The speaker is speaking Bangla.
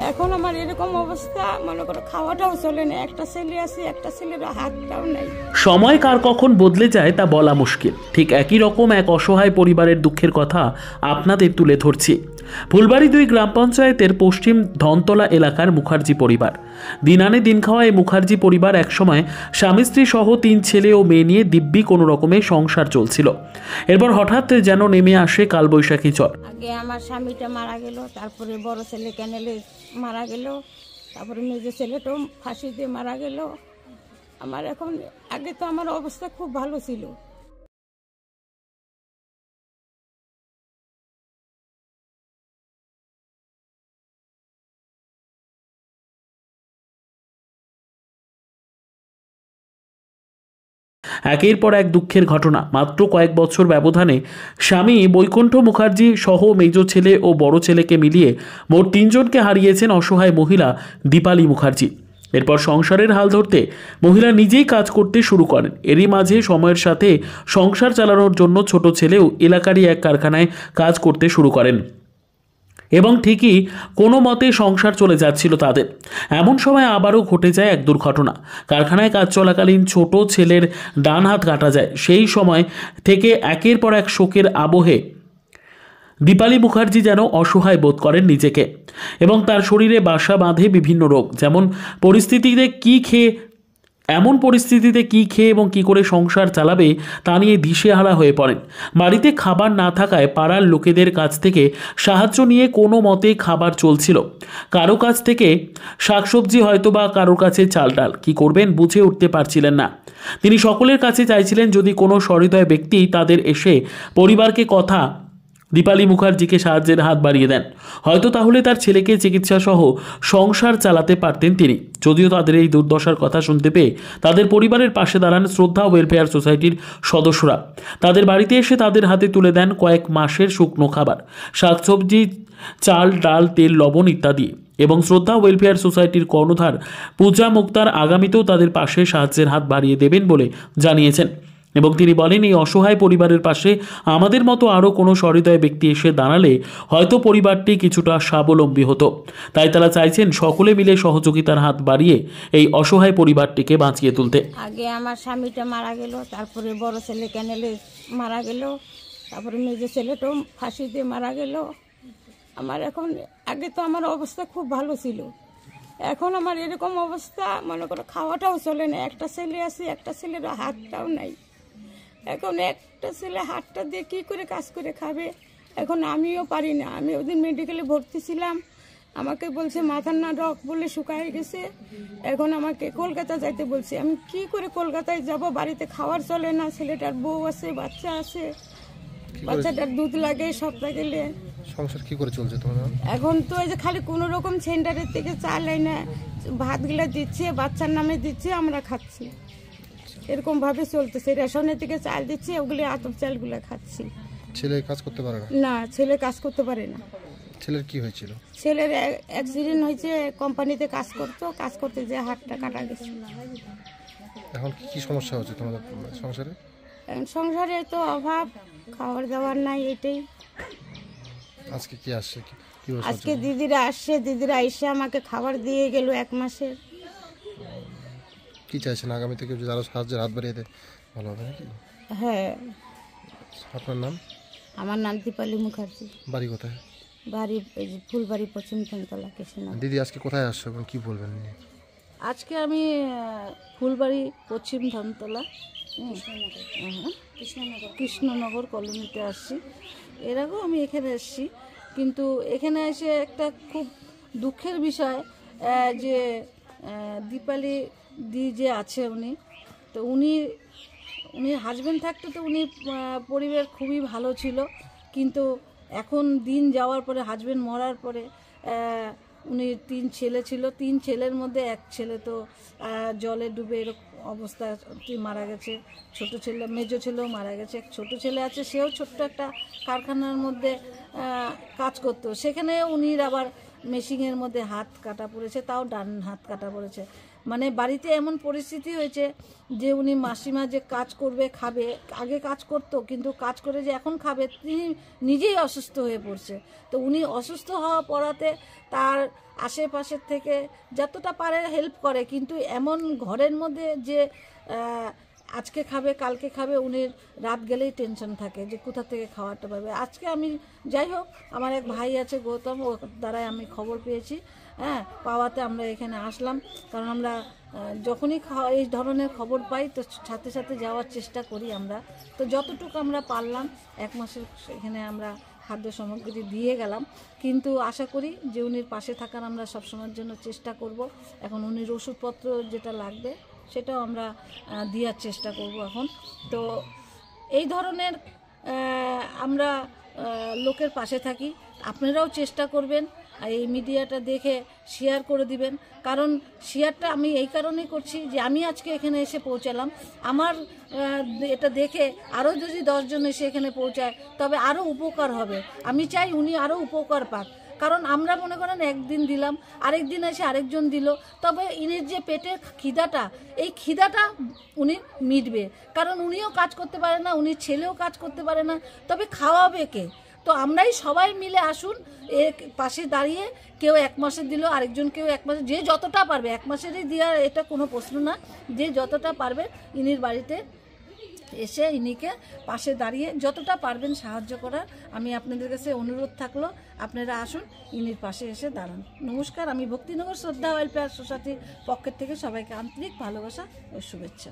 এখন আমার এরকম অবস্থা, মনে করো খাওয়াটাও চলে না। একটা ছেলে আছে, একটা ছেলের হাতটাও নাই। সময় কার কখন বদলে যায় তা বলা মুশকিল। ঠিক একই রকম এক অসহায় পরিবারের দুঃখের কথা আপনাদের তুলে ধরছি। ফুলবাড়ি 2 গ্রাম পঞ্চায়েতের পশ্চিম ধনতলা এলাকার মুখার্জি পরিবার। দিন আনে দিন খাওয়া এই মুখার্জি পরিবার একসময় স্বামী স্ত্রী সহ 3 ছেলে ও মেয়ে নিয়ে দিব্যি কোনো রকমে সংসার চলছিল। এরপর হঠাৎ যেন নেমে আসে কালবৈশাখী ঝড়। আগে আমার স্বামীটা মারা গেল, তারপরে বড় ছেলে ক্যানেলে মারা গেল, তারপরে মেজো ছেলেটাও ফাঁসি দিয়ে মারা গেল। আমার এখন, আগে তো আমার অবস্থা খুব ভালো ছিল। একের পর এক দুঃখের ঘটনা। মাত্র কয়েক বছর ব্যবধানে স্বামী বৈকুণ্ঠ মুখার্জি সহ মেজো ছেলে ও বড় ছেলেকে মিলিয়ে মোট 3 জনকে হারিয়েছেন অসহায় মহিলা দীপালি মুখার্জি। এরপর সংসারের হাল ধরতে মহিলা নিজেই কাজ করতে শুরু করেন। এরই মাঝে সময়ের সাথে সংসার চালানোর জন্য ছোট ছেলেও এলাকারই এক কারখানায় কাজ করতে শুরু করেন এবং ঠিকই কোনো মতে সংসার চলে যাচ্ছিল তাদের। এমন সময় আবারও ঘটে যায় এক দুর্ঘটনা। কারখানায় কাজ চলাকালীন ছোট ছেলের ডান হাত কাটা যায়। সেই সময় থেকে একের পর এক শোকের আবহে দীপালি মুখার্জি যেন অসহায় বোধ করেন নিজেকে এবং তার শরীরে বাসা বাঁধে বিভিন্ন রোগ। এমন পরিস্থিতিতে কি খেয়ে এবং কি করে সংসার চালাবে তা নিয়ে দিশেহারা হয়ে পড়েন। বাড়িতে খাবার না থাকায় পাড়ার লোকেদের কাছ থেকে সাহায্য নিয়ে কোনো মতে খাবার চলছিল। কারো কাছ থেকে শাকসবজি, হয়তো বা কারোর কাছে চাল ডাল। কি করবেন বুঝে উঠতে পারছিলেন না। তিনি সকলের কাছে চাইছিলেন যদি কোনো সহৃদয় ব্যক্তি তাদের এসে পরিবারকে কথা দীপালি মুখার্জিকে সাহায্যের হাত বাড়িয়ে দেন, হয়তো তাহলে তার ছেলেকে চিকিৎসা সহ সংসার চালাতে পারতেন তিনি। যদিও তাদের এই দুর্দশার কথা শুনতে পেয়ে তাদের পরিবারের পাশে দাঁড়ান শ্রদ্ধা ওয়েলফেয়ার সোসাইটির সদস্যরা। তাদের বাড়িতে এসে তাদের হাতে তুলে দেন কয়েক মাসের শুকনো খাবার, শাকসবজি, চাল ডাল, তেল, লবণ ইত্যাদি। এবং শ্রদ্ধা ওয়েলফেয়ার সোসাইটির কর্ণধার পূজা মুক্তার আগামীতেও তাদের পাশে সাহায্যের হাত বাড়িয়ে দেবেন বলে জানিয়েছেন। এবং তিনি বলেন, এই অসহায় পরিবারের পাশে আমাদের মতো আরও কোনো সহৃদয় ব্যক্তি এসে দাঁড়ালে হয়তো পরিবারটি কিছুটা স্বাবলম্বী হতো। তাই তারা চাইছেন সকলে মিলে সহযোগিতার হাত বাড়িয়ে এই অসহায় পরিবারটিকে বাঁচিয়ে তুলতে। আগে আমার স্বামীটা মারা গেল, তারপরে বড় ছেলে ক্যানেলে মারা গেল, তারপরে মেজো ছেলেটাও ফাঁসি দিয়ে মারা গেল। আমার এখন, আগে তো আমার অবস্থা খুব ভালো ছিল। এখন আমার এরকম অবস্থা, মনে করো খাওয়াটাও চলে না। একটা ছেলে আছে, একটা ছেলের হাতটাও নাই। এখন একটা ছেলে হাতটা দিয়ে কী করে কাজ করে খাবে? এখন আমিও পারি না। আমি ওদিন মেডিকেলে ভর্তি ছিলাম, আমাকে বলছে মাথার না রক বলে শুকায় গেছে। এখন আমাকে কলকাতা যাইতে বলছে। আমি কি করে কলকাতায় যাব? বাড়িতে খাওয়ার চলে না, ছেলেটার বউ আছে, বাচ্চা আছে, বাচ্চাটার দুধ লাগে সপ্তাহে গেলে। সংসার কি করে চলছে তোমার? এখন তো এই যে খালি কোনো রকম সেন্টারের থেকে চাল হয় না, ভাতগুলা দিচ্ছে, বাচ্চার নামে দিচ্ছে, আমরা খাচ্ছি। এরকম ভাবে চলতেছে। রেশনের থেকে চাল দিচ্ছে, ওগুলি আতপ চালগুলো খাচ্ছি। ছেলে কাজ করতে পারে না? না, ছেলে কাজ করতে পারে না। ছেলের কি হয়েছিল? ছেলের অ্যাক্সিডেন্ট হয়েছে, কোম্পানিতে কাজ করতে যে হাতটা কাটা গেছে। এখন কি সমস্যা হচ্ছে তোমাদের সংসারে? সংসারে তো অভাব, খাবার দাবার নাই, এটাই। আজকে কি আসছে? আজকে দিদিরা আসছে, দিদিরা এসে আমাকে খাবার দিয়ে গেল 1 মাসের। কি চাইছেন আগামী থেকে যদি আরো সাহায্যের হাত বাড়িয়ে দেয় ভালো হবে নাকি? হ্যাঁ। আপনার নাম? আমার নাম দীপালি মুখার্জি। বাড়ি কোথায়? বাড়ি ফুলবাড়ি পশ্চিম ধনতলা কৃষ্ণ। দিদি আজকে কোথায় আসছো এবং কি বলবেন? আজকে আমি ফুলবাড়ি পশ্চিম ধনতলা কৃষ্ণনগর কলোনিতে আসছি। এর আগেও আমি এখানে এসেছি, কিন্তু এখানে এসে একটা খুব দুঃখের বিষয় যে দীপালি দি যে আছে উনি হাজব্যান্ড থাকতে তো উনি পরিবার খুবই ভালো ছিল, কিন্তু এখন দিন যাওয়ার পরে, হাজব্যান্ড মরার পরে উনি 3 ছেলে ছিল। 3 ছেলের মধ্যে এক ছেলে তো জলে ডুবে এরকম অবস্থা মারা গেছে। ছোট ছেলে, মেজো ছেলেও মারা গেছে। এক ছোট ছেলে আছে, সেও ছোট্ট একটা কারখানার মধ্যে কাজ করতো। সেখানে উনির আবার মেশিনের মধ্যে হাত কাটা পড়েছে, তাও ডান হাত কাটা পড়েছে। মানে বাড়িতে এমন পরিস্থিতি হয়েছে যে উনি মাসিমা যে কাজ করবে খাবে, আগে কাজ করতো কিন্তু কাজ করে যে এখন খাবে, তিনি নিজেই অসুস্থ হয়ে পড়ছে। তো উনি অসুস্থ হওয়া পড়াতে তার আশেপাশের থেকে যতটা পারে হেল্প করে, কিন্তু এমন ঘরের মধ্যে যে আজকে খাবে কালকে খাবে, উনি রাত গেলেই টেনশন থাকে যে কোথা থেকে খাওয়াটা পাবে। আজকে আমি যাই হোক, আমার এক ভাই আছে গৌতম, ওর দ্বারাই আমি খবর পেয়েছি, হ্যাঁ, পাওয়াতে আমরা এখানে আসলাম। কারণ আমরা যখনই এই ধরনের খবর পাই তো সাথে সাথে যাওয়ার চেষ্টা করি আমরা। তো যতটুকু আমরা পারলাম 1 মাসের এখানে আমরা খাদ্য সামগ্রী দিয়ে গেলাম, কিন্তু আশা করি যে উনির পাশে থাকার আমরা সবসময়ের জন্য চেষ্টা করব। এখন উনির ওষুধপত্র যেটা লাগবে সেটাও আমরা দেওয়ার চেষ্টা করব এখন। তো এই ধরনের আমরা লোকের পাশে থাকি, আপনারাও চেষ্টা করবেন এই মিডিয়াটা দেখে শেয়ার করে দিবেন। কারণ শেয়ারটা আমি এই কারণেই করছি যে আমি আজকে এখানে এসে পৌঁছালাম, আমার এটা দেখে আরও যদি 10 জন এসে এখানে পৌঁছায় তবে আরও উপকার হবে। আমি চাই উনি আরও উপকার পাক, কারণ আমরা মনে করেন একদিন দিলাম, আরেক দিন এসে আরেকজন দিল, তবে ইনির যে পেটের খিদাটা, এই খিদাটা উনি মিটবে। কারণ উনিও কাজ করতে পারে না, উনির ছেলেও কাজ করতে পারে না, তবে খাওয়াবে কে? তো আমরাই সবাই মিলে আসুন, এর পাশে দাঁড়িয়ে কেউ 1 মাসের দিল, আরেকজন কেউ 1 মাসে, যে যতটা পারবে, 1 মাসেরই দেওয়ার এটা কোনো প্রশ্ন না, যে যতটা পারবে ইনির বাড়িতে এসে ইনিকে পাশে দাঁড়িয়ে যতটা পারবেন সাহায্য করার আমি আপনাদের কাছে অনুরোধ থাকলো, আপনারা আসুন ইনির পাশে এসে দাঁড়ান। নমস্কার, আমি ভক্তিনগর শ্রদ্ধা ওয়েলফেয়ার সোসাইটির পক্ষের থেকে সবাইকে আন্তরিক ভালোবাসা ও শুভেচ্ছা।